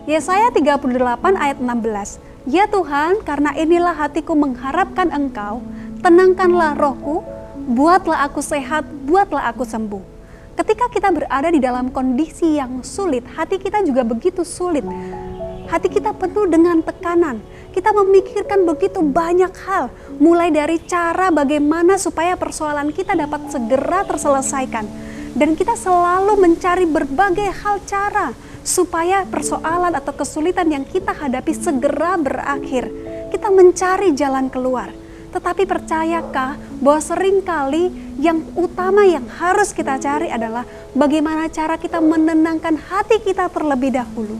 Yesaya 38 ayat 16. Ya Tuhan, karena inilah hatiku mengharapkan Engkau, tenangkanlah rohku, buatlah aku sehat, buatlah aku sembuh. Ketika kita berada di dalam kondisi yang sulit, hati kita juga begitu sulit. Hati kita penuh dengan tekanan. Kita memikirkan begitu banyak hal, mulai dari cara bagaimana supaya persoalan kita dapat segera terselesaikan. Dan kita selalu mencari berbagai hal cara supaya persoalan atau kesulitan yang kita hadapi segera berakhir. Kita mencari jalan keluar. Tetapi percayakah bahwa seringkali yang utama yang harus kita cari adalah bagaimana cara kita menenangkan hati kita terlebih dahulu.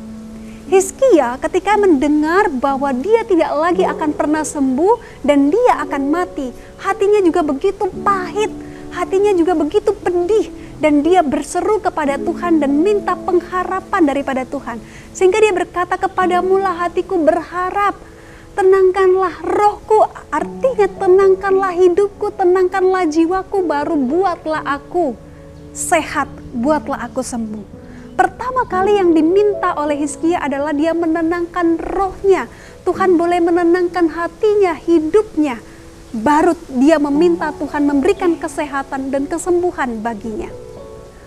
Hizkia ketika mendengar bahwa dia tidak lagi akan pernah sembuh dan dia akan mati, hatinya juga begitu pahit, hatinya juga begitu pedih. Dan dia berseru kepada Tuhan dan minta pengharapan daripada Tuhan. Sehingga dia berkata, kepadamulah hatiku berharap, tenangkanlah rohku, artinya tenangkanlah hidupku, tenangkanlah jiwaku, baru buatlah aku sehat, buatlah aku sembuh. Pertama kali yang diminta oleh Hizkia adalah dia menenangkan rohnya. Tuhan boleh menenangkan hatinya, hidupnya. Baru dia meminta Tuhan memberikan kesehatan dan kesembuhan baginya.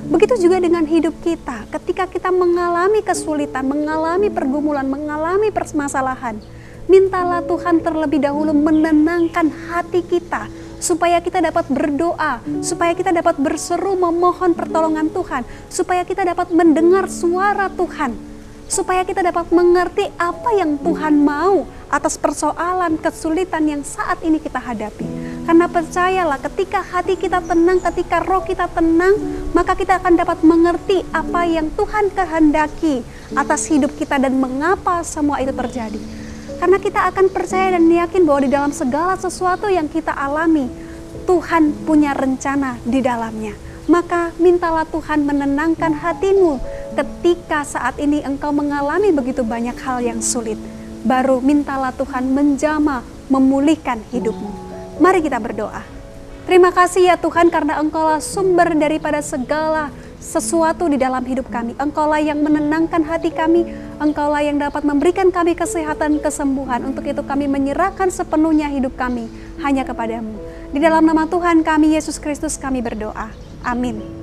Begitu juga dengan hidup kita, ketika kita mengalami kesulitan, mengalami pergumulan, mengalami permasalahan, mintalah Tuhan terlebih dahulu menenangkan hati kita, supaya kita dapat berdoa, supaya kita dapat berseru memohon pertolongan Tuhan, supaya kita dapat mendengar suara Tuhan, supaya kita dapat mengerti apa yang Tuhan mau atas persoalan kesulitan yang saat ini kita hadapi. Karena percayalah, ketika hati kita tenang, ketika roh kita tenang, maka kita akan dapat mengerti apa yang Tuhan kehendaki atas hidup kita dan mengapa semua itu terjadi. Karena kita akan percaya dan yakin bahwa di dalam segala sesuatu yang kita alami, Tuhan punya rencana di dalamnya. Maka mintalah Tuhan menenangkan hatimu ketika saat ini engkau mengalami begitu banyak hal yang sulit. Baru mintalah Tuhan menjamah, memulihkan hidupmu. Mari kita berdoa. Terima kasih ya Tuhan, karena Engkaulah sumber daripada segala sesuatu di dalam hidup kami. Engkaulah yang menenangkan hati kami, Engkaulah yang dapat memberikan kami kesehatan, kesembuhan. Untuk itu kami menyerahkan sepenuhnya hidup kami hanya kepadamu. Di dalam nama Tuhan kami, Yesus Kristus, kami berdoa. Amin.